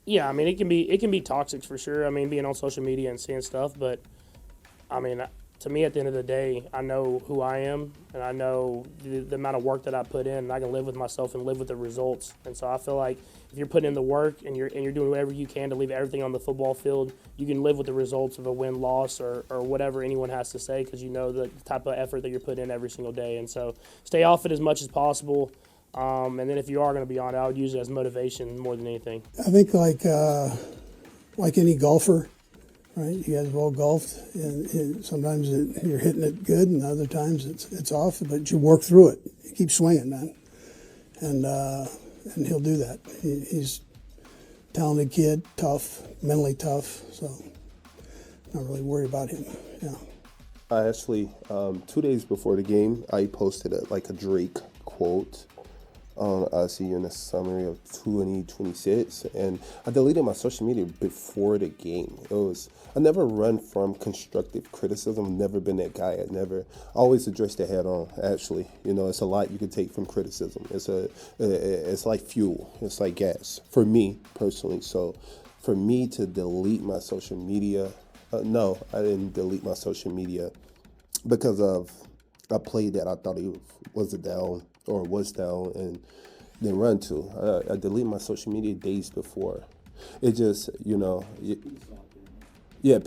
Yeah, I mean it can be toxic for sure. I mean, being on social media and seeing stuff, but I mean, to me, at the end of the day, I know who I am, and I know the amount of work that I put in, and I can live with myself and live with the results. And so I feel like if you're putting in the work and you're doing whatever you can to leave everything on the football field, you can live with the results of a win, loss, or whatever anyone has to say, because you know the type of effort that you're putting in every single day. And so stay off it as much as possible. And then if you are going to be on it, I would use it as motivation more than anything. I think like any golfer, right? You guys have all golfed, and sometimes you're hitting it good, and other times it's off. But you work through it. You keep swinging, man, and he'll do that. He's a talented kid, tough, mentally tough. So not really worried about him. Yeah. I actually, 2 days before the game, I posted a Drake quote on I see you in the summary of 2026, and I deleted my social media before the game. I never run from constructive criticism. I've never been that guy. I always addressed it head on. Actually, it's a lot you can take from criticism. It's like fuel. It's like gas for me personally. So, for me to delete my social media, no, I didn't delete my social media because of a play that I thought he was down or was down and then run to. I deleted my social media days before. It just, yeah,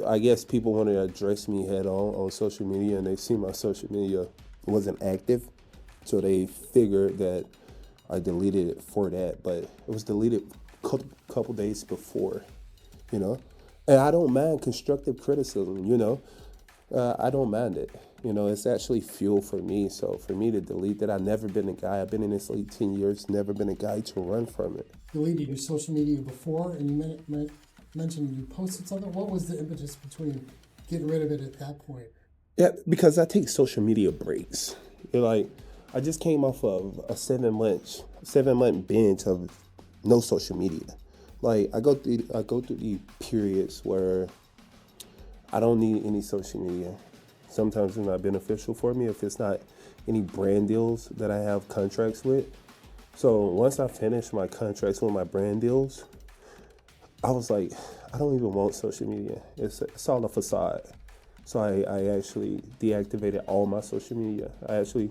I guess people want to address me head on social media, and they see my social media wasn't active. So they figured that I deleted it for that, but it was deleted a couple days before, And I don't mind constructive criticism, I don't mind it. It's actually fuel for me. So for me to delete that, I've never been a guy. I've been in this league 10 years, never been a guy to run from it. Deleted your social media before, and you mentioned you posted something. What was the impetus between getting rid of it at that point? Yeah, because I take social media breaks. I just came off of a 7-month binge of no social media. I go through the periods where I don't need any social media. Sometimes it's not beneficial for me if it's not any brand deals that I have contracts with. So once I finished my contracts with my brand deals, I was like, I don't even want social media. It's all a facade. So I actually deactivated all my social media. I actually,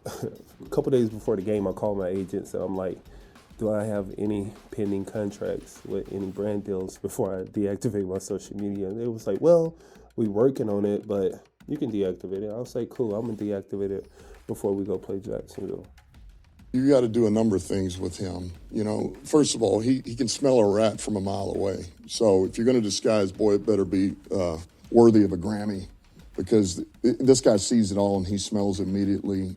a couple days before the game, I called my agents and I'm like, do I have any pending contracts with any brand deals before I deactivate my social media? And it was like, well, we're working on it, but you can deactivate it. I was like, cool, I'm going to deactivate it before we go play Jacksonville. You got to do a number of things with him. First of all, he can smell a rat from a mile away. So if you're going to disguise, boy, it better be worthy of a Grammy, because this guy sees it all and he smells immediately.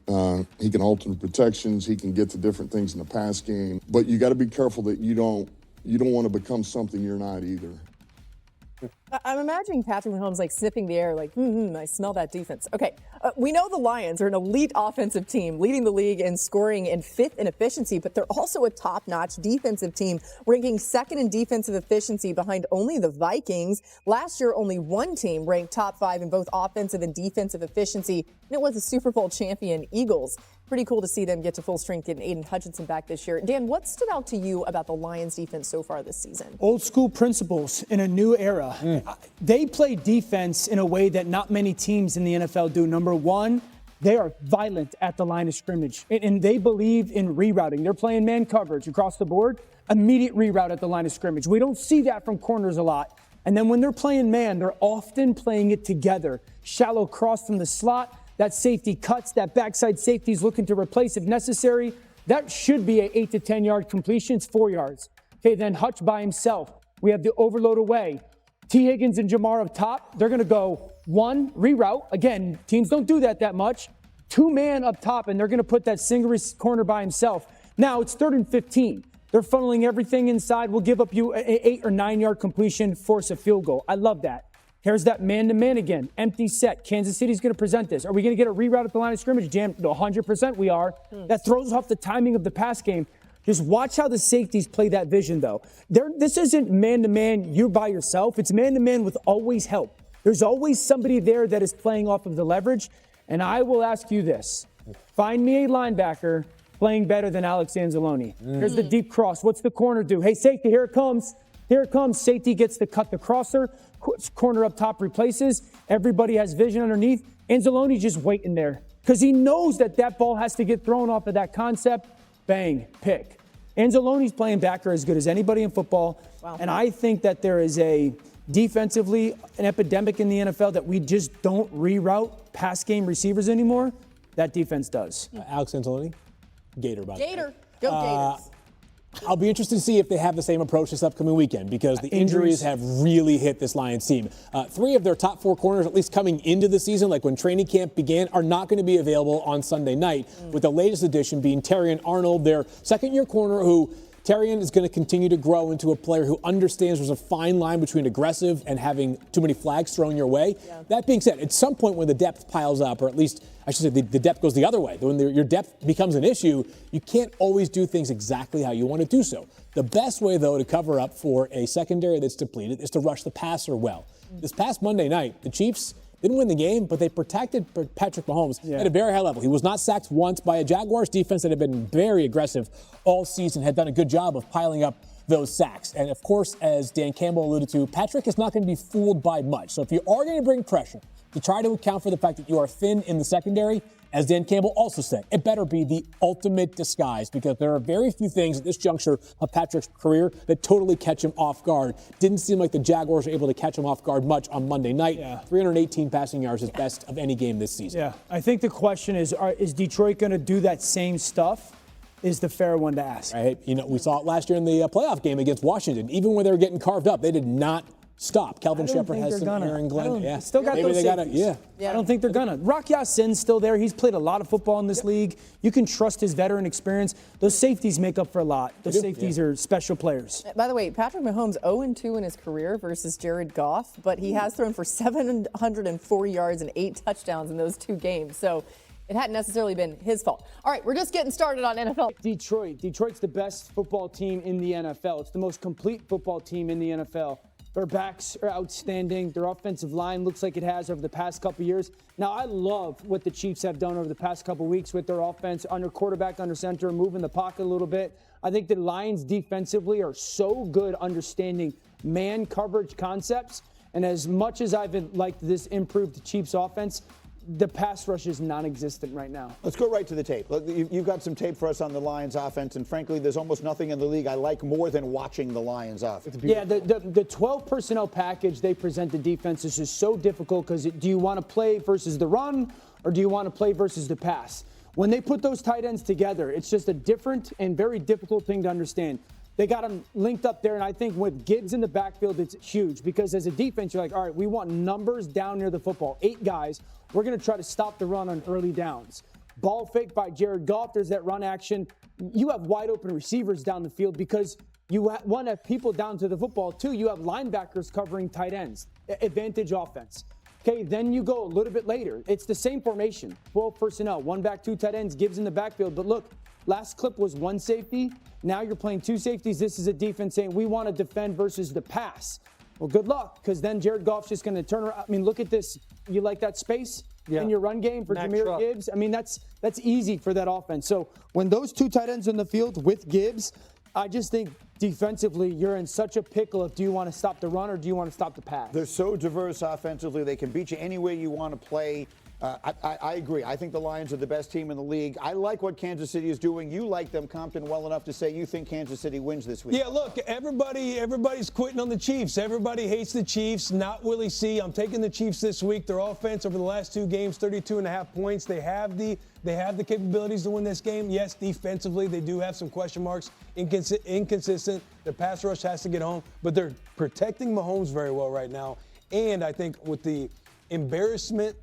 He can alter protections. He can get to different things in the pass game. But you got to be careful that you don't want to become something you're not either. I'm imagining Patrick Mahomes sniffing the air, I smell that defense. Okay, we know the Lions are an elite offensive team, leading the league in scoring and fifth in efficiency, but they're also a top-notch defensive team, ranking second in defensive efficiency behind only the Vikings. Last year, only one team ranked top 5 in both offensive and defensive efficiency, and it was the Super Bowl champion Eagles. Pretty cool to see them get to full strength, getting Aiden Hutchinson back this year. Dan, what stood out to you about the Lions defense so far this season? Old school principles in a new era. They play defense in a way that not many teams in the NFL do. Number one, they are violent at the line of scrimmage, and they believe in rerouting. They're playing man coverage across the board, immediate reroute at the line of scrimmage. We don't see that from corners a lot. And then when they're playing man, they're often playing it together. Shallow cross from the slot. That safety cuts, that backside safety is looking to replace if necessary. That should be an 8 to 10 yard completion. It's 4 yards. Okay, then Hutch by himself. We have the overload away. T. Higgins and Jamar up top. They're going to go one, reroute. Again, teams don't do that much. 2-man up top, and they're going to put that single corner by himself. Now it's 3rd and 15. They're funneling everything inside. We'll give up you an 8 or 9 yard completion, force a field goal. I love that. Here's that man-to-man again. Empty set. Kansas City's going to present this. Are we going to get a reroute at the line of scrimmage? Jam, 100% we are. That throws off the timing of the pass game. Just watch how the safeties play that vision, though. This isn't man-to-man, you by yourself. It's man-to-man with always help. There's always somebody there that is playing off of the leverage. And I will ask you this. Find me a linebacker playing better than Alex Anzalone. Here's the deep cross. What's the corner do? Hey, safety, here it comes. Here it comes. Safety gets to cut the crosser. Corner up top replaces. Everybody has vision underneath. Anzalone's just waiting there because he knows that that ball has to get thrown off of that concept. Bang, pick. Anzalone's playing backer as good as anybody in football. Wow. And I think that there is a defensively an epidemic in the NFL that we just don't reroute pass game receivers anymore. That defense does. Alex Anzalone, Gator, by the way. Gator. Go Gators. I'll be interested to see if they have the same approach this upcoming weekend because the injuries have really hit this Lions team. 3 of their top 4 corners, at least coming into the season, like when training camp began, are not going to be available on Sunday night, with the latest addition being Terrion Arnold, their second-year corner, who Terrion is going to continue to grow into a player who understands there's a fine line between aggressive and having too many flags thrown your way. Yeah. That being said, at some point when the depth piles up, or at least I should say the depth goes the other way, when your depth becomes an issue, you can't always do things exactly how you want to do so. The best way, though, to cover up for a secondary that's depleted is to rush the passer well. This past Monday night, the Chiefs didn't win the game, but they protected Patrick Mahomes at a very high level. He was not sacked once by a Jaguars defense that had been very aggressive all season, had done a good job of piling up those sacks. And, of course, as Dan Campbell alluded to, Patrick is not going to be fooled by much. So if you are going to bring pressure to try to account for the fact that you are thin in the secondary, as Dan Campbell also said, it better be the ultimate disguise because there are very few things at this juncture of Patrick's career that totally catch him off guard. Didn't seem like the Jaguars were able to catch him off guard much on Monday night. 318 passing yards is best of any game this season. Yeah, I think the question is Detroit going to do that same stuff? Is the fair one to ask. Right? You know, we saw it last year in the playoff game against Washington. Even when they were getting carved up, they did not stop. Kelvin Shepard has some Aaron Glenn. Still got Maybe those they got safeties. Yeah. I don't think they're gonna. Rock Ya-Sin's still there. He's played a lot of football in this league. You can trust his veteran experience. Those safeties make up for a lot. Those safeties are special players. By the way, Patrick Mahomes 0-2 in his career versus Jared Goff, but he has thrown for 704 yards and 8 touchdowns in those 2 games. So it hadn't necessarily been his fault. All right, we're just getting started on NFL. Detroit's the best football team in the NFL. It's the most complete football team in the NFL. Their backs are outstanding. Their offensive line looks like it has over the past couple years. Now, I love what the Chiefs have done over the past couple weeks with their offense, under quarterback, under center, moving the pocket a little bit. I think the Lions defensively are so good understanding man coverage concepts. And as much as I've liked this improved Chiefs offense, the pass rush is non-existent right now. Let's go right to the tape. Look, you've got some tape for us on the Lions offense, and frankly, there's almost nothing in the league I like more than watching the Lions offense. Yeah, the 12 personnel package they present the defense is just so difficult because do you want to play versus the run or do you want to play versus the pass? When they put those tight ends together, it's just a different and very difficult thing to understand. They got them linked up there, and I think with Gibbs in the backfield, it's huge because as a defense, you're like, all right, we want numbers down near the football. 8 guys. We're going to try to stop the run on early downs. Ball fake by Jared Goff. There's that run action. You have wide open receivers down the field because you want to have people down to the football. 2, you have linebackers covering tight ends. Advantage offense. Okay, then you go a little bit later. It's the same formation. 12 personnel, 1 back, 2 tight ends, Gibbs in the backfield. But look, last clip was 1 safety. Now you're playing 2 safeties. This is a defense saying we want to defend versus the pass. Well, good luck, because then Jared Goff's just going to turn around. I mean, look at this. You like that space in your run game for Jahmyr Gibbs? I mean, that's easy for that offense. So when those 2 tight ends in the field with Gibbs, I just think defensively you're in such a pickle of do you want to stop the run or do you want to stop the pass? They're so diverse offensively. They can beat you any way you want to play. I agree. I think the Lions are the best team in the league. I like what Kansas City is doing. You like them, Compton, well enough to say you think Kansas City wins this week. Yeah, look, everybody's quitting on the Chiefs. Everybody hates the Chiefs, not Willie C. I'm taking the Chiefs this week. Their offense over the last 2 games, 32.5 points. They have the capabilities to win this game. Yes, defensively, they do have some question marks, inconsistent. The pass rush has to get home, but they're protecting Mahomes very well right now. And I think with the embarrassment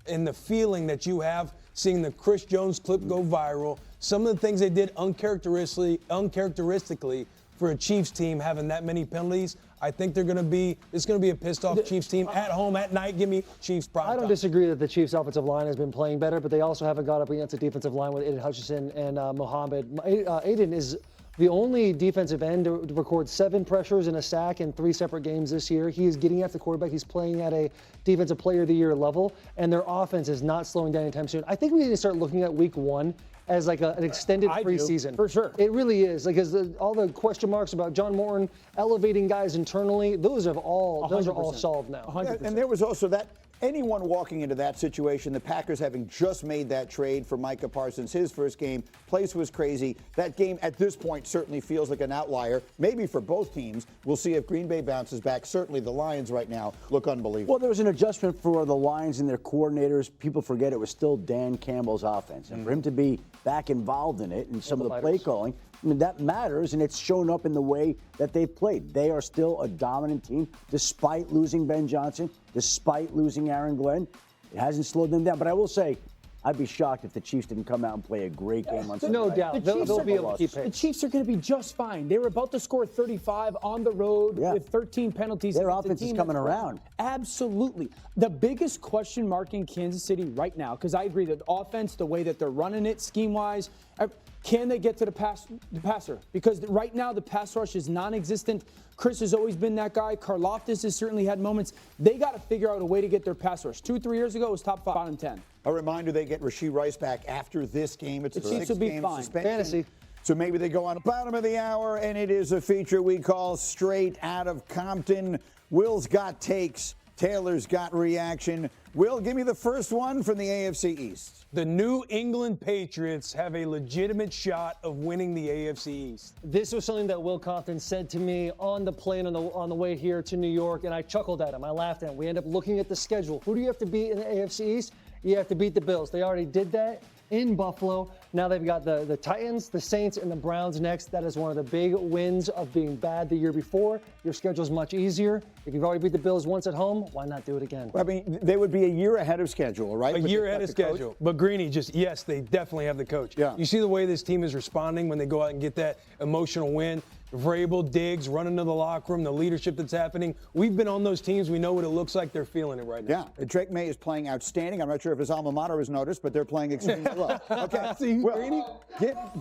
and the feeling that you have seeing the Chris Jones clip go viral, some of the things they did uncharacteristically for a Chiefs team having that many penalties, I think it's going to be a pissed off Chiefs team at home at night. Give me Chiefs prime. I don't disagree that the Chiefs offensive line has been playing better, but they also haven't got up against a defensive line with Aiden Hutchinson and Mohamed. Aiden is the only defensive end to record 7 pressures and a sack in 3 separate games this year. He is getting after the quarterback. He's playing at a defensive player of the year level, and their offense is not slowing down anytime soon. I think we need to start looking at week 1 as like an extended I do, preseason. for sure. It really is, because all the question marks about John Morton elevating guys internally, those are all 100%. solved now. 100%. And there was also that anyone walking into that situation, the Packers having just made that trade for Micah Parsons, his first game, place was crazy. That game at this point certainly feels like an outlier, maybe for both teams. We'll see if Green Bay bounces back. Certainly the Lions right now look unbelievable. Well, there was an adjustment for the Lions and their coordinators. People forget it was still Dan Campbell's offense. And for him to be back involved in it and some of the play calling, I mean, that matters, and it's shown up in the way that they've played. They are still a dominant team, despite losing Ben Johnson, despite losing Aaron Glenn. It hasn't slowed them down. But I will say, I'd be shocked if the Chiefs didn't come out and play a great game on Sunday No night. doubt. They'll be able to keep The pace. Chiefs are going to be just fine. They were about to score 35 on the road with 13 penalties. Their against a offense is team coming that's around. Absolutely. The biggest question mark in Kansas City right now, because I agree that the offense, the way that they're running it scheme-wise, can they get to the passer? Because right now the pass rush is non-existent. Chris has always been that guy. Karlaftis has certainly had moments. They got to figure out a way to get their pass rush. 2-3 years ago, it was top 5 and 10. A reminder, they get Rashee Rice back after this game. It's The a Chiefs will be 6-game fine. suspension. Fantasy. So maybe they go on the bottom of the hour, and it is a feature we call Straight Out of Compton. Will's got takes. Taylor's got reaction. Will, give me the first one from the AFC East. The New England Patriots have a legitimate shot of winning the AFC East. This was something that Will Compton said to me on the plane on the way here to New York, and I chuckled at him. I laughed at him. We end up looking at the schedule. Who do you have to beat in the AFC East? You have to beat the Bills. They already did that in Buffalo. Now they've got the Titans, the Saints, and the Browns next. That is one of the big wins of being bad the year before. Your schedule's much easier. If you've already beat the Bills once at home, why not do it again? I mean, they would be a year ahead of schedule, right? A But year they've ahead got of the coach. schedule. But Greeny, yes, they definitely have the coach. Yeah. You see the way this team is responding when they go out and get that emotional win. Vrabel, Diggs, running to the locker room, the leadership that's happening. We've been on those teams. We know what it looks like. They're feeling it right now. Yeah, Drake May is playing outstanding. I'm not sure if his alma mater has noticed, but they're playing extremely well. Okay, See, Greeny?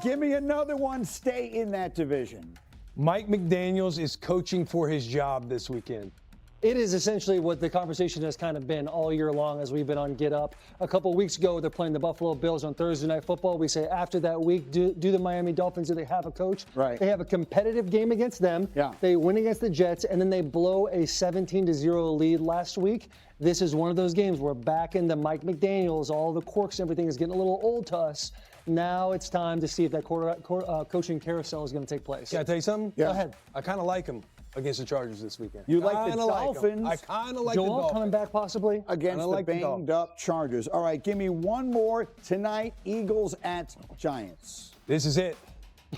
give me another one. Stay in that division. Mike McDaniels is coaching for his job this weekend. It is essentially what the conversation has kind of been all year long as we've been on Get Up. A couple weeks ago, they're playing the Buffalo Bills on Thursday Night Football. We say after that week, do the Miami Dolphins, do they have a coach? Right. They have a competitive game against them. Yeah. They win against the Jets, and then they blow a 17-0 lead last week. This is one of those games where back into Mike McDaniels, all the quirks and everything is getting a little old to us. Now it's time to see if that coaching carousel is going to take place. Can I tell you something? Yeah. Go ahead. I kind of like him against the Chargers this weekend. You like the Kinda 'em. Dolphins? I kind of like the Joel Dolphins. coming back possibly? Against Kinda the like the banged up Chargers. All right, give me one more tonight. Eagles at Giants. This is it.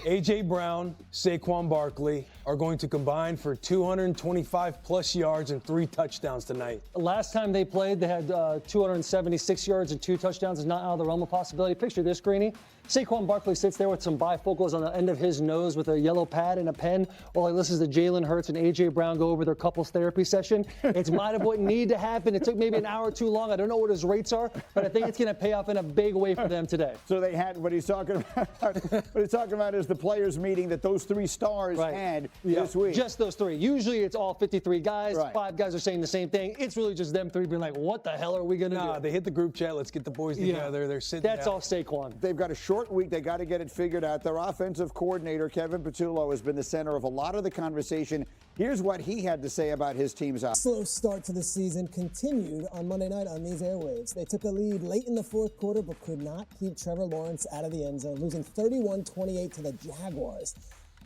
A.J. Brown, Saquon Barkley are going to combine for 225 plus yards and 3 touchdowns tonight. Last time they played, they had 276 yards and 2 touchdowns. It's not out of the realm of possibility. Picture this, Greeny. Saquon Barkley sits there with some bifocals on the end of his nose with a yellow pad and a pen while he listens to Jalen Hurts and A.J. Brown go over their couples therapy session. It's might have what needed to happen. It took maybe an hour too long. I don't know what his rates are, but I think it's going to pay off in a big way for them today. So they had what he's talking about. What he's talking about is the players' meeting that those 3 stars had this week. Just those 3. Usually it's all 53 guys. Right. 5 guys are saying the same thing. It's really just them 3 being like, what the hell are we going to Nah, do? they hit the group chat. Let's get the boys together. They're sitting That's down. all Saquon. They've got a short week. They got to get it figured out. Their offensive coordinator, Kevin Patullo, has been the center of a lot of the conversation. Here's what he had to say about his team's offense. Slow start to the season continued on Monday night on these airwaves. They took a lead late in the fourth quarter, but could not keep Trevor Lawrence out of the end zone, losing 31-28 to the Jaguars.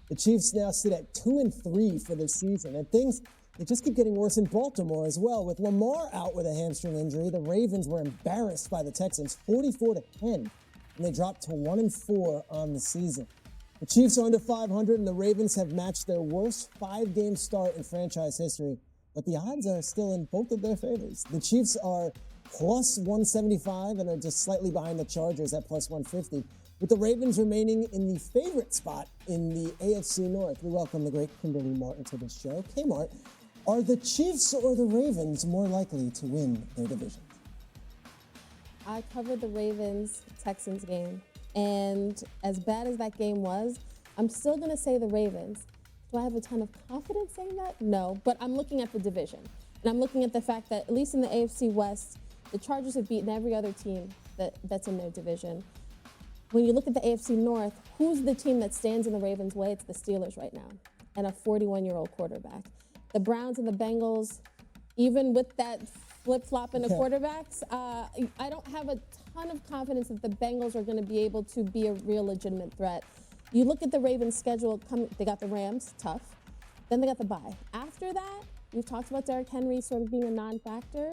The Chiefs now sit at 2-3 for the season, and things they just keep getting worse in Baltimore as well. With Lamar out with a hamstring injury, the Ravens were embarrassed by the Texans, 44-10. And they dropped to 1-4 on the season. The Chiefs are under 500, and the Ravens have matched their worst 5-game start in franchise history. But the odds are still in both of their favors. The Chiefs are plus 175 and are just slightly behind the Chargers at plus 150, with the Ravens remaining in the favorite spot in the AFC North. We welcome the great Kimberly Martin to this show. Kmart, are the Chiefs or the Ravens more likely to win their division? I covered the Ravens-Texans game, and as bad as that game was, I'm still going to say the Ravens. Do I have a ton of confidence saying that? No, but I'm looking at the division, and I'm looking at the fact that, at least in the AFC West, the Chargers have beaten every other team that's in their division. when you look at the AFC North, who's the team that stands in the Ravens' way? It's the Steelers right now, and a 41-year-old quarterback. The Browns and the Bengals, even with that flip-flop in the quarterbacks, I don't have a ton of confidence that the Bengals are going to be able to be a real legitimate threat. You look at the Ravens' schedule, they got the Rams, tough. Then they got the bye. After that, we've talked about Derrick Henry sort of being a non-factor.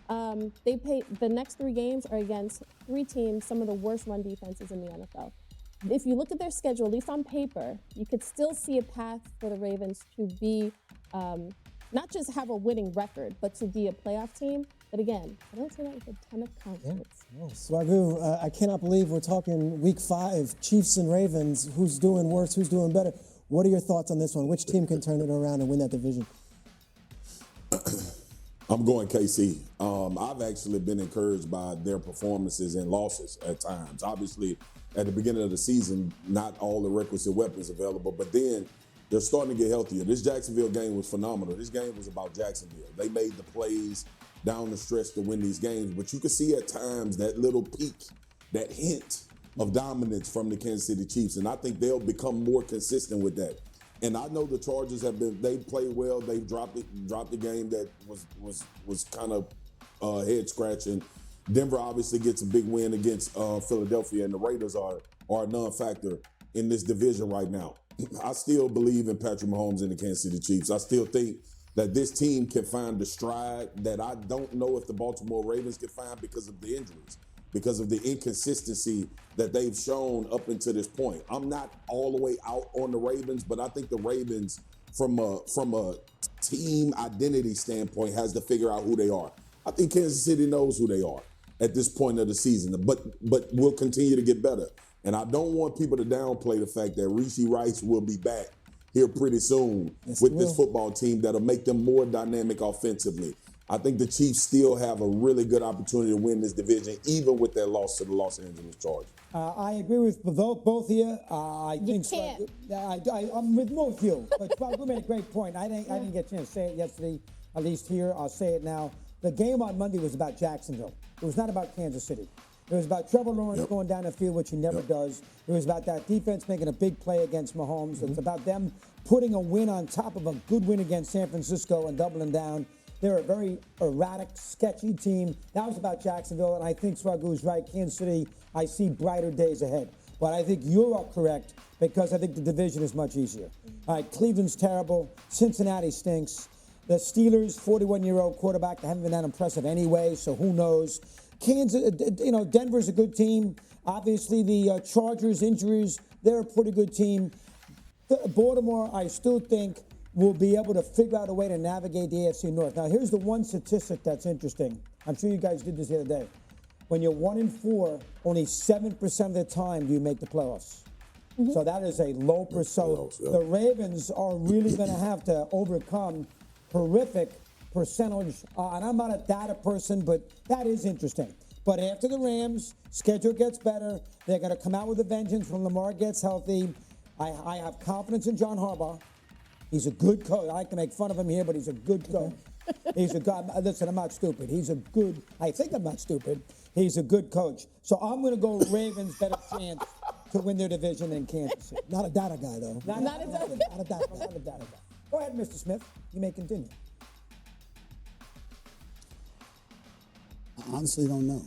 The next 3 games are against 3 teams, some of the worst run defenses in the NFL. If you look at their schedule, at least on paper, you could still see a path for the Ravens to be not just have a winning record, but to be a playoff team. But again, I don't say that with a ton of confidence. Oh, Swagoo, I cannot believe we're talking week 5, Chiefs and Ravens. Who's doing worse? Who's doing better? What are your thoughts on this one? Which team can turn it around and win that division? I'm going KC. I've actually been encouraged by their performances and losses at times. Obviously, at the beginning of the season, not all the requisite weapons available, but then they're starting to get healthier. This Jacksonville game was phenomenal. This game was about Jacksonville. They made the plays down the stretch to win these games, but you can see at times that little peak, that hint of dominance from the Kansas City Chiefs, and I think they'll become more consistent with that. And I know the Chargers they played well. They've dropped the game that was kind of head scratching. Denver obviously gets a big win against Philadelphia, and the Raiders are a non-factor in this division right now. I still believe in Patrick Mahomes and the Kansas City Chiefs. I still think that this team can find the stride that I don't know if the Baltimore Ravens can find because of the injuries, because of the inconsistency that they've shown up until this point. I'm not all the way out on the Ravens, but I think the Ravens, from a team identity standpoint, has to figure out who they are. I think Kansas City knows who they are at this point of the season, but we'll continue to get better. And I don't want people to downplay the fact that Rashee Rice will be back here pretty soon with this football team that'll make them more dynamic offensively. I think the Chiefs still have a really good opportunity to win this division, even with their loss to the Los Angeles Chargers. I agree with both of you. I think can't. I'm with both of you. But Swagoo made a great point. I didn't get a chance to say it yesterday, at least here. I'll say it now. The game on Monday was about Jacksonville. It was not about Kansas City. It was about Trevor Lawrence going down the field, which he never does. It was about that defense making a big play against Mahomes. It's about them putting a win on top of a good win against San Francisco and doubling down. They're a very erratic, sketchy team. That was about Jacksonville, and I think Swagoo's right. Kansas City, I see brighter days ahead. But I think you're correct because I think the division is much easier. All right, Cleveland's terrible. Cincinnati stinks. The Steelers, 41-year-old quarterback, they haven't been that impressive anyway, so who knows. Kansas, Denver's a good team. Obviously, the Chargers injuries, they're a pretty good team. Baltimore, I still think, will be able to figure out a way to navigate the AFC North. Now, here's the one statistic that's interesting. I'm sure you guys did this the other day. When you're 1-4, only 7% of the time do you make the playoffs. So that is a low percent. The Ravens are really going to have to overcome horrific percentage. And I'm not a data person, but that is interesting. But after the Rams, schedule gets better. They're going to come out with a vengeance when Lamar gets healthy. I have confidence in John Harbaugh. He's a good coach. I like to make fun of him here, but he's a good coach. He's a good. Listen, I'm not stupid. I think I'm not stupid. He's a good coach. So I'm going to go Ravens, better chance to win their division than Kansas City. Not a data guy, though. Not a data guy. Go ahead, Mr. Smith. You may continue. I honestly don't know.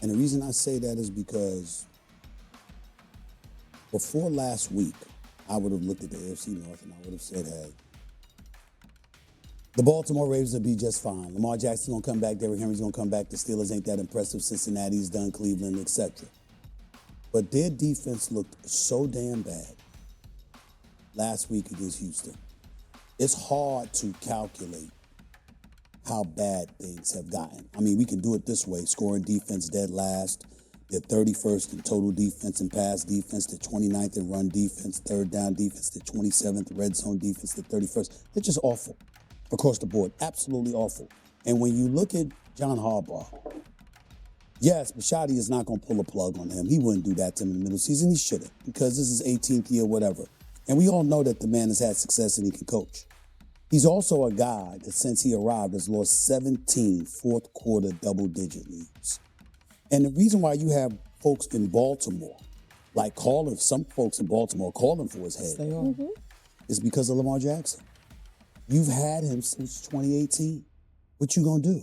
And the reason I say that is because before last week, I would have looked at the AFC North and I would have said, hey, the Baltimore Ravens will be just fine. Lamar Jackson's going to come back. Derrick Henry's going to come back. The Steelers ain't that impressive. Cincinnati's done, Cleveland, etc. But their defense looked so damn bad last week against Houston. It's hard to calculate how bad things have gotten. I mean, we can do it this way. Scoring defense dead last. They're 31st in total defense and pass defense. They're 29th in run defense, third down defense. They're 27th red zone defense. They're 31st. They're just awful across the board. Absolutely awful. And when you look at John Harbaugh, yes, Bisciotti is not going to pull a plug on him. He wouldn't do that to him in the middle of the season. He shouldn't, because this is 18th year, whatever. And we all know that the man has had success and he can coach. He's also a guy that since he arrived has lost 17 fourth quarter double-digit leads. And the reason why you have folks in Baltimore, some folks in Baltimore calling for his head, They are. is because of Lamar Jackson. You've had him since 2018. What you gonna do?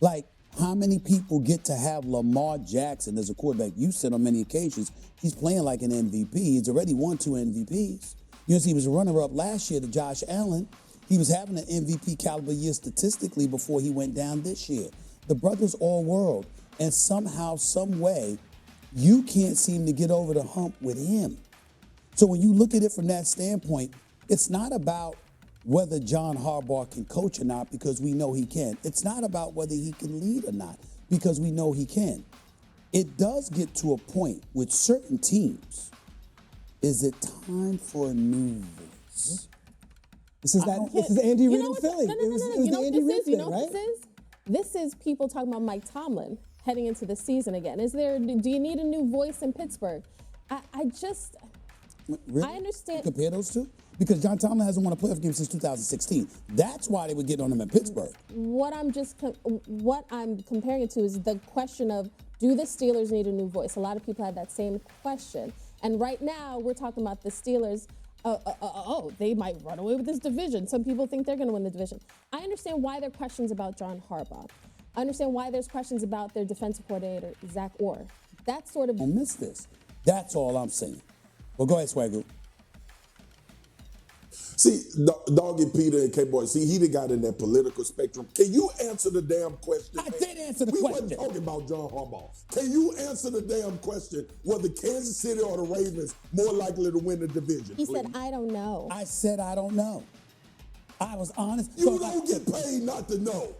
Like, how many people get to have Lamar Jackson as a quarterback? You said on many occasions he's playing like an MVP. He's already won 2 MVPs. You know, he was a runner-up last year to Josh Allen. He was having an MVP caliber year statistically before he went down this year. The brother's all world, and somehow, some way, you can't seem to get over the hump with him. So when you look at it from that standpoint, it's not about whether John Harbaugh can coach or not, because we know he can. It's not about whether he can lead or not, because we know he can. It does get to a point with certain teams. Is it time for a new voice? This is Andy Reid in Philly. No. It was You know the what Andy this Reid is? You thing, know right? what this is? This is people talking about Mike Tomlin heading into the season again. Do you need a new voice in Pittsburgh? Really? I understand. Compare those two? Because John Tomlin hasn't won a playoff game since 2016. That's why they were getting on him in Pittsburgh. What I'm comparing it to is the question of, do the Steelers need a new voice? A lot of people had that same question. And right now we're talking about the Steelers. They might run away with this division. Some people think they're going to win the division. I understand why there are questions about John Harbaugh. I understand why there's questions about their defensive coordinator, Zach Orr. That sort of. I miss this. That's all I'm saying. Well, go ahead, Swagoo. See, Doggy Peter and K-Boy, see, he done got in that political spectrum. Can you answer the damn question? I did answer the we question. wasn't talking about John Harbaugh. Can you answer the damn question whether Kansas City or the Ravens more likely to win the division? He said, I don't know. I said I don't know. I was honest. You don't get paid not to know.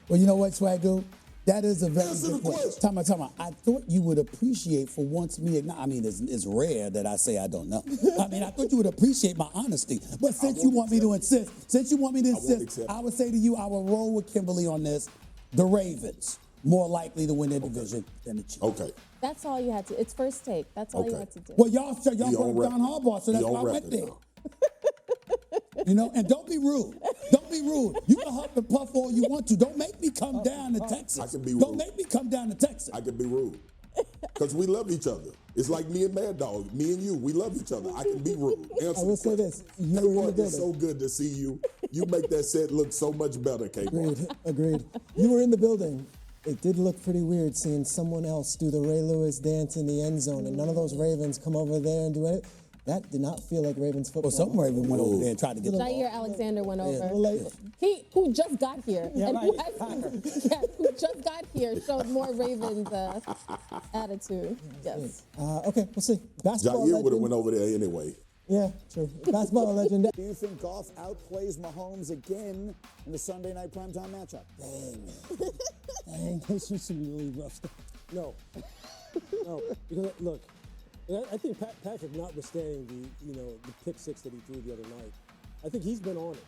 Well, you know what, Swagoo? That is a very Answer good the question. Time out. I thought you would appreciate for once me. I mean, it's rare that I say I don't know. I mean, I thought you would appreciate my honesty. But since you want me to insist, I would say to you, I will roll with Kimberly on this. The Ravens more likely to win their division than the Chiefs. Okay. That's all you had to. It's first take. That's all you had to do. Well, y'all brought up John Harbaugh, so that's why I went there. You know, and don't be rude. Don't be rude. You can huff and puff all you want to. Don't make me come down to Texas. I can be rude. Don't make me come down to Texas. I can be rude. Because we love each other. It's like me and Mad Dog. Me and you, we love each other. I can be rude. I will say this. You were in the building. It's so good to see you. You make that set look so much better, K-Boy. Agreed. You were in the building. It did look pretty weird seeing someone else do the Ray Lewis dance in the end zone, and none of those Ravens come over there and do it. That did not feel like Ravens football. Well, some Raven went over there and tried to get the ball. Jair Alexander went over. Well, Who just got here. Yeah, and right. who just got here showed more Ravens attitude. Yes. Okay, we'll see. Basketball Jair would have legend. went over there anyway. Yeah, true. Basketball legend. Do you think Goff outplays Mahomes again in the Sunday night primetime matchup? Dang, this is some really rough stuff. No, because look, I think Patrick, notwithstanding the pick six that he threw the other night, I think he's been on it.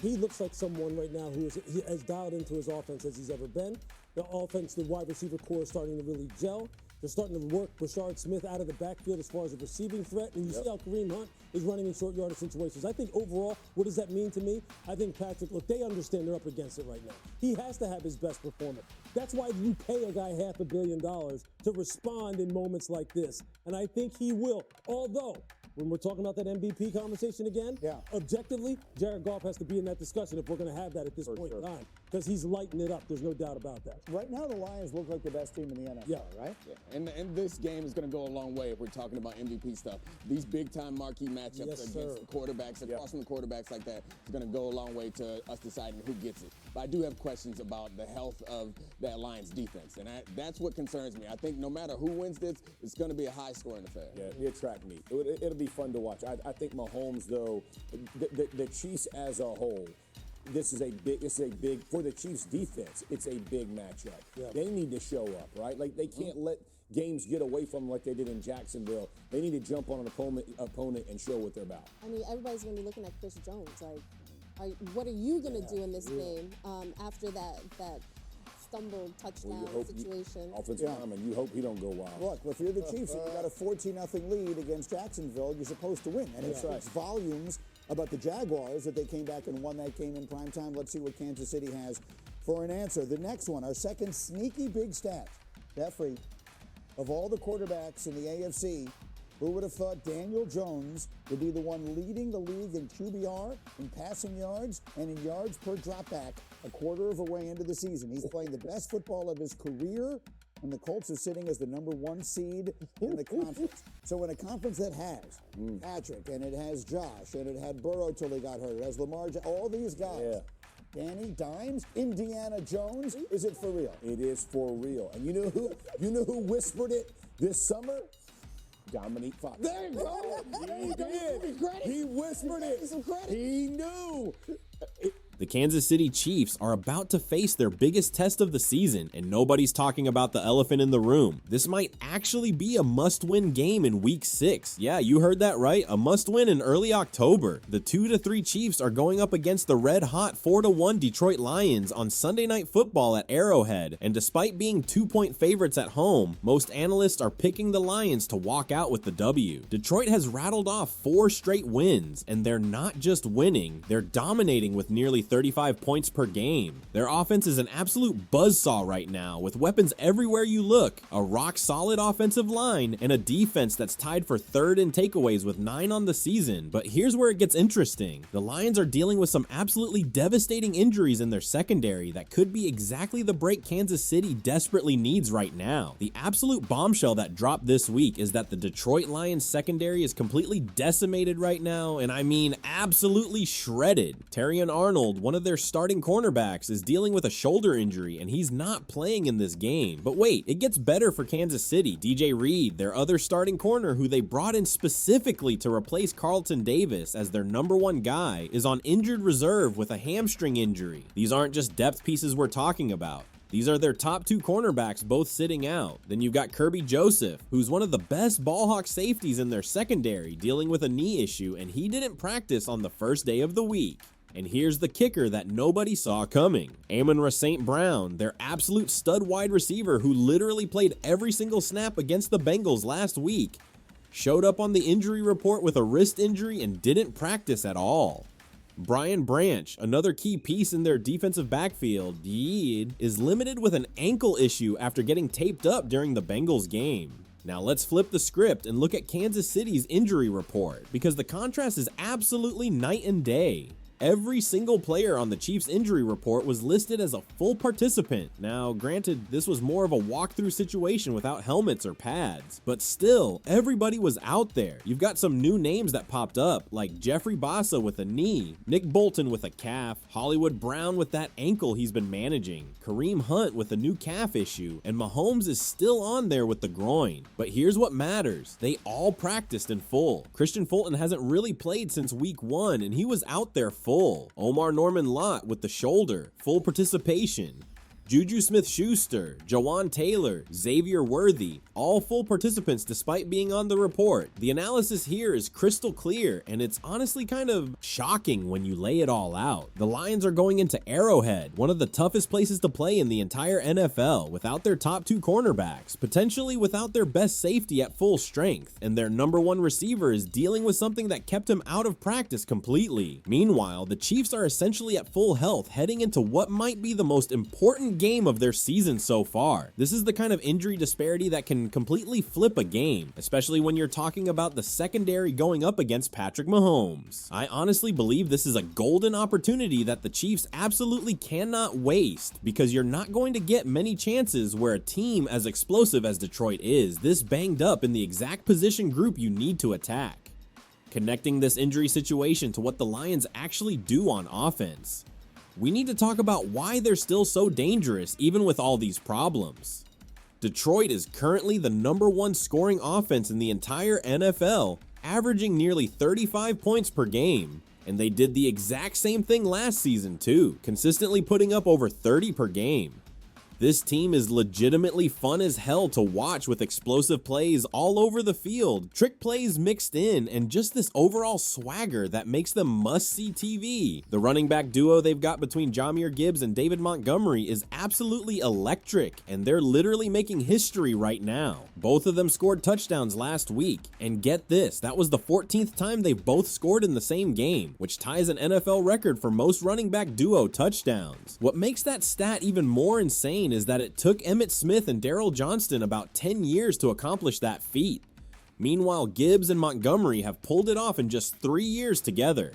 He looks like someone right now who is as dialed into his offense as he's ever been. The offense, the wide receiver core is starting to really gel. They're starting to work Brashard Smith out of the backfield as far as a receiving threat. And you see how Kareem Hunt is running in short yardage situations. I think overall, what does that mean to me? I think Patrick, look, they understand they're up against it right now. He has to have his best performance. That's why you pay a guy $500 million to respond in moments like this. And I think he will. Although, when we're talking about that MVP conversation again, objectively, Jared Goff has to be in that discussion if we're going to have that at this point in time. Because he's lighting it up. There's no doubt about that. Right now, the Lions look like the best team in the NFL, right? Yeah. And this game is going to go a long way if we're talking about MVP stuff. These big-time marquee matchups against quarterbacks, across from the quarterbacks like that, is going to go a long way to us deciding who gets it. But I do have questions about the health of that Lions defense, and that's what concerns me. I think no matter who wins this, it's going to be a high-scoring affair. Yeah, it'll be a track meet. It'll be fun to watch. I think Mahomes, though, the Chiefs as a whole, this is a big for the Chiefs defense. It's a big matchup. Yeah. They need to show up, right? Like they can't let games get away from them like they did in Jacksonville. They need to jump on an opponent and show what they're about. I mean, everybody's going to be looking at Chris Jones. Like, what are you going to do in this game after that stumble touchdown situation? Offensive lineman, you hope he don't go wild. Look, if you're the Chiefs and you got a 14-0 lead against Jacksonville, you're supposed to win. And it speaks volumes about the Jaguars that they came back and won that game in primetime. Let's see what Kansas City has for an answer. The next one, our second sneaky big stat. Jeffrey, of all the quarterbacks in the AFC, who would have thought Daniel Jones would be the one leading the league in QBR, in passing yards, and in yards per dropback a quarter of a way into the season? He's playing the best football of his career, and the Colts are sitting as the #1 seed in the conference. So in a conference that has Patrick, and it has Josh, and it had Burrow till he got hurt, it has Lamar, all these guys. Danny Dimes, Indiana Jones, is it for real? It is for real. And you know who whispered it this summer? Dominique Fox. There you go. He did. He whispered it. He knew. The Kansas City Chiefs are about to face their biggest test of the season, and nobody's talking about the elephant in the room. This might actually be a must-win game in Week 6. Yeah, you heard that right, a must-win in early October. The 2-3 Chiefs are going up against the red-hot 4-1 Detroit Lions on Sunday Night Football at Arrowhead, and despite being 2-point favorites at home, most analysts are picking the Lions to walk out with the W. Detroit has rattled off 4 straight wins, and they're not just winning, they're dominating with nearly 35 points per game. Their offense is an absolute buzzsaw right now, with weapons everywhere you look, a rock-solid offensive line, and a defense that's tied for 3rd in takeaways with 9 on the season. But here's where it gets interesting. The Lions are dealing with some absolutely devastating injuries in their secondary that could be exactly the break Kansas City desperately needs right now. The absolute bombshell that dropped this week is that the Detroit Lions secondary is completely decimated right now, and I mean absolutely shredded. Terrion Arnold, one of their starting cornerbacks, is dealing with a shoulder injury, and he's not playing in this game. But wait, it gets better for Kansas City. DJ Reed, their other starting corner, who they brought in specifically to replace Carlton Davis as their #1 guy, is on injured reserve with a hamstring injury. These aren't just depth pieces we're talking about. These are their top 2 cornerbacks both sitting out. Then you've got Kirby Joseph, who's one of the best ballhawk safeties in their secondary, dealing with a knee issue, and he didn't practice on the first day of the week. And here's the kicker that nobody saw coming. Amon-Ra St. Brown, their absolute stud wide receiver who literally played every single snap against the Bengals last week, showed up on the injury report with a wrist injury and didn't practice at all. Brian Branch, another key piece in their defensive backfield, is limited with an ankle issue after getting taped up during the Bengals game. Now let's flip the script and look at Kansas City's injury report, because the contrast is absolutely night and day. Every single player on the Chiefs injury report was listed as a full participant. Now, granted, this was more of a walkthrough situation without helmets or pads, but still, everybody was out there. You've got some new names that popped up, like Jeffrey Bassa with a knee, Nick Bolton with a calf, Hollywood Brown with that ankle he's been managing, Kareem Hunt with a new calf issue, and Mahomes is still on there with the groin. But here's what matters. They all practiced in full. Christian Fulton hasn't really played since week 1, and he was out there full. Omar Norman Lott with the shoulder, full participation. Juju Smith-Schuster, Jawan Taylor, Xavier Worthy, all full participants despite being on the report. The analysis here is crystal clear, and it's honestly kind of shocking when you lay it all out. The Lions are going into Arrowhead, one of the toughest places to play in the entire NFL, without their top 2 cornerbacks, potentially without their best safety at full strength, and their #1 receiver is dealing with something that kept him out of practice completely. Meanwhile, the Chiefs are essentially at full health heading into what might be the most important game of their season so far. This is the kind of injury disparity that can completely flip a game, especially when you're talking about the secondary going up against Patrick Mahomes. I honestly believe this is a golden opportunity that the Chiefs absolutely cannot waste, because you're not going to get many chances where a team as explosive as Detroit is this banged up in the exact position group you need to attack. Connecting this injury situation to what the Lions actually do on offense, we need to talk about why they're still so dangerous even with all these problems. Detroit is currently the #1 scoring offense in the entire NFL, averaging nearly 35 points per game. And they did the exact same thing last season too, consistently putting up over 30 per game. This team is legitimately fun as hell to watch, with explosive plays all over the field, trick plays mixed in, and just this overall swagger that makes them must-see TV. The running back duo they've got between Jahmyr Gibbs and David Montgomery is absolutely electric, and they're literally making history right now. Both of them scored touchdowns last week, and get this, that was the 14th time they've both scored in the same game, which ties an NFL record for most running back duo touchdowns. What makes that stat even more insane line is that it took Emmitt Smith and Daryl Johnston about 10 years to accomplish that feat. Meanwhile, Gibbs and Montgomery have pulled it off in just 3 years together.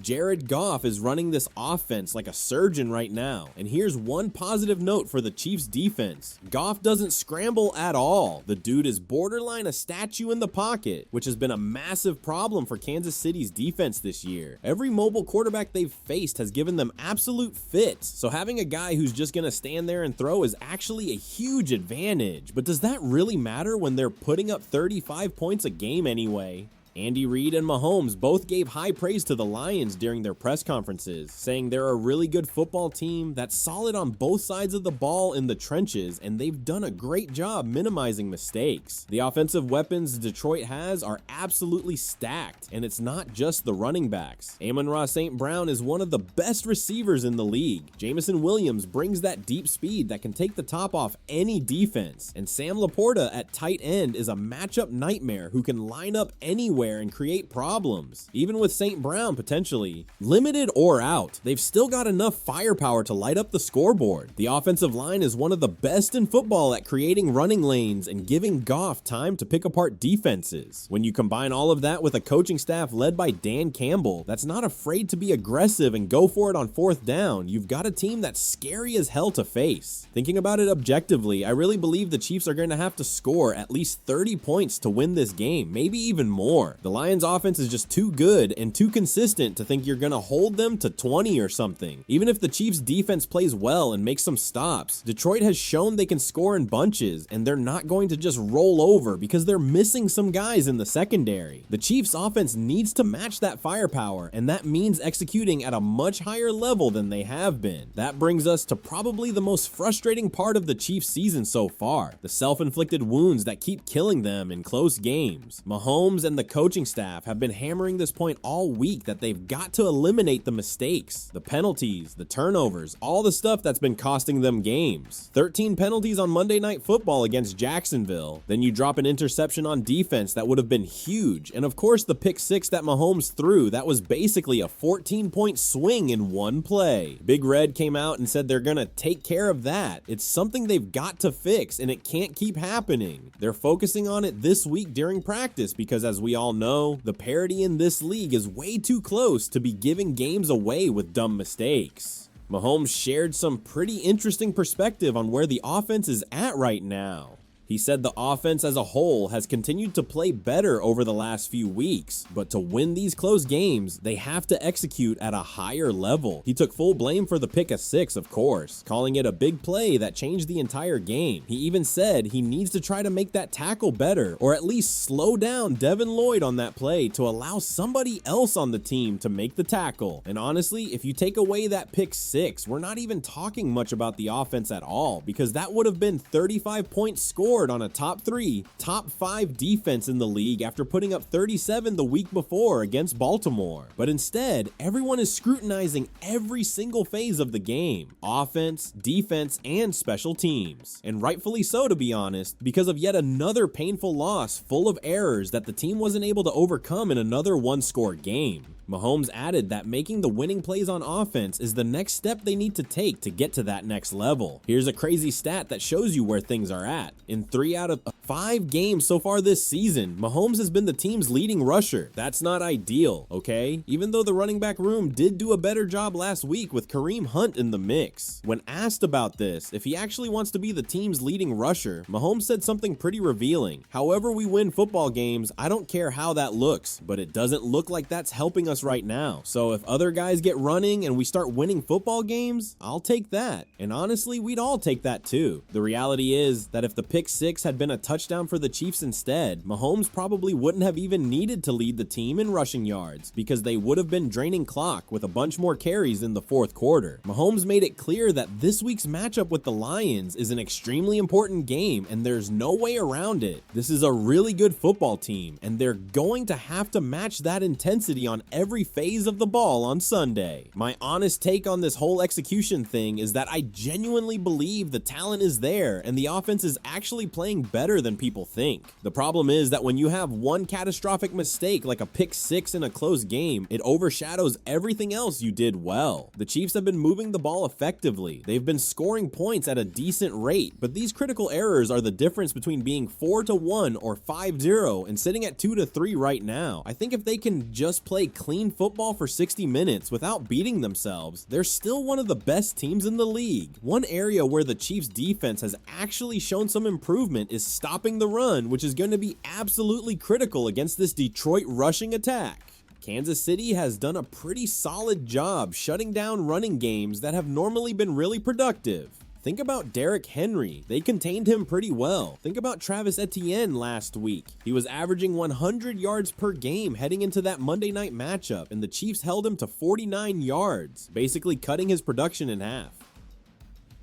Jared Goff is running this offense like a surgeon right now, and here's one positive note for the Chiefs defense. Goff doesn't scramble at all. The dude is borderline a statue in the pocket, which has been a massive problem for Kansas City's defense this year. Every mobile quarterback they've faced has given them absolute fits, so having a guy who's just gonna stand there and throw is actually a huge advantage. But does that really matter when they're putting up 35 points a game anyway? Andy Reid and Mahomes both gave high praise to the Lions during their press conferences, saying they're a really good football team that's solid on both sides of the ball in the trenches, and they've done a great job minimizing mistakes. The offensive weapons Detroit has are absolutely stacked, and it's not just the running backs. Amon-Ra St. Brown is one of the best receivers in the league. Jameson Williams brings that deep speed that can take the top off any defense, and Sam Laporta at tight end is a matchup nightmare who can line up anywhere and create problems. Even with St. Brown potentially limited or out, they've still got enough firepower to light up the scoreboard. The offensive line is one of the best in football at creating running lanes and giving Goff time to pick apart defenses. When you combine all of that with a coaching staff led by Dan Campbell that's not afraid to be aggressive and go for it on fourth down, you've got a team that's scary as hell to face. Thinking about it objectively, I really believe the Chiefs are going to have to score at least 30 points to win this game, maybe even more. The Lions offense is just too good and too consistent to think you're going to hold them to 20 or something. Even if the Chiefs defense plays well and makes some stops, Detroit has shown they can score in bunches, and they're not going to just roll over because they're missing some guys in the secondary. The Chiefs offense needs to match that firepower, and that means executing at a much higher level than they have been. That brings us to probably the most frustrating part of the Chiefs season so far, the self-inflicted wounds that keep killing them in close games. Mahomes and the coaching staff have been hammering this point all week that they've got to eliminate the mistakes, the penalties, the turnovers, all the stuff that's been costing them games. 13 penalties on Monday Night Football against Jacksonville. Then you drop an interception on defense that would have been huge. And of course the pick six that Mahomes threw, that was basically a 14-point swing in one play. Big Red came out and said they're gonna take care of that. It's something they've got to fix, and it can't keep happening. They're focusing on it this week during practice because, as we all know, the parity in this league is way too close to be giving games away with dumb mistakes. Mahomes shared some pretty interesting perspective on where the offense is at right now. He said the offense as a whole has continued to play better over the last few weeks, but to win these close games, they have to execute at a higher level. He took full blame for the pick of six, of course, calling it a big play that changed the entire game. He even said he needs to try to make that tackle better, or at least slow down Devin Lloyd on that play to allow somebody else on the team to make the tackle. And honestly, if you take away that pick six, we're not even talking much about the offense at all, because that would have been 35 points scored on a top 3, top 5 defense in the league after putting up 37 the week before against Baltimore. But instead, everyone is scrutinizing every single phase of the game: offense, defense, and special teams. And rightfully so, to be honest, because of yet another painful loss full of errors that the team wasn't able to overcome in another one-score game. Mahomes added that making the winning plays on offense is the next step they need to take to get to that next level. Here's a crazy stat that shows you where things are at. In 3 out of 5 games so far this season, Mahomes has been the team's leading rusher. That's not ideal, okay? Even though the running back room did do a better job last week with Kareem Hunt in the mix. When asked about this, if he actually wants to be the team's leading rusher, Mahomes said something pretty revealing. However we win football games, I don't care how that looks, but it doesn't look like that's helping us right now. So if other guys get running and we start winning football games, I'll take that. And honestly, we'd all take that too. The reality is that if the pick six had been a touchdown for the Chiefs instead, Mahomes probably wouldn't have even needed to lead the team in rushing yards, because they would have been draining clock with a bunch more carries in the fourth quarter. Mahomes made it clear that this week's matchup with the Lions is an extremely important game, and there's no way around it. This is a really good football team, and they're going to have to match that intensity on every every phase of the ball on Sunday. My honest take on this whole execution thing is that I genuinely believe the talent is there and the offense is actually playing better than people think. The problem is that when you have one catastrophic mistake like a pick six in a close game, it overshadows everything else you did well. The Chiefs have been moving the ball effectively. They've been scoring points at a decent rate, but these critical errors are the difference between being 4-1 or 5-0 and sitting at 2-3 right now. I think if they can just play clean football for 60 minutes without beating themselves, they're still one of the best teams in the league. One area where the Chiefs defense has actually shown some improvement is stopping the run, which is going to be absolutely critical against this Detroit rushing attack. Kansas City has done a pretty solid job shutting down running games that have normally been really productive. Think about Derrick Henry. They contained him pretty well. Think about Travis Etienne last week. He was averaging 100 yards per game heading into that Monday night matchup, and the Chiefs held him to 49 yards, basically cutting his production in half.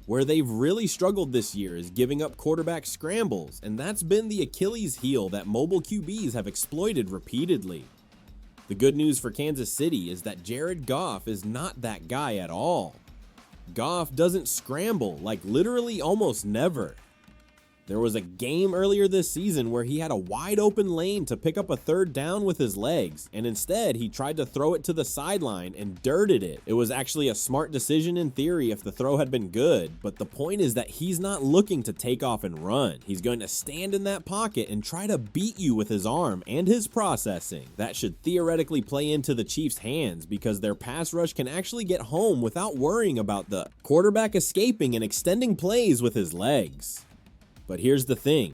Where they've really struggled this year is giving up quarterback scrambles, and that's been the Achilles heel that mobile QBs have exploited repeatedly. The good news for Kansas City is that Jared Goff is not that guy at all. Goff doesn't scramble, like literally almost never. There was a game earlier this season where he had a wide open lane to pick up a third down with his legs, and instead he tried to throw it to the sideline and dirted it. It was actually a smart decision in theory if the throw had been good, but the point is that he's not looking to take off and run. He's going to stand in that pocket and try to beat you with his arm and his processing. That should theoretically play into the Chiefs' hands because their pass rush can actually get home without worrying about the quarterback escaping and extending plays with his legs. But here's the thing,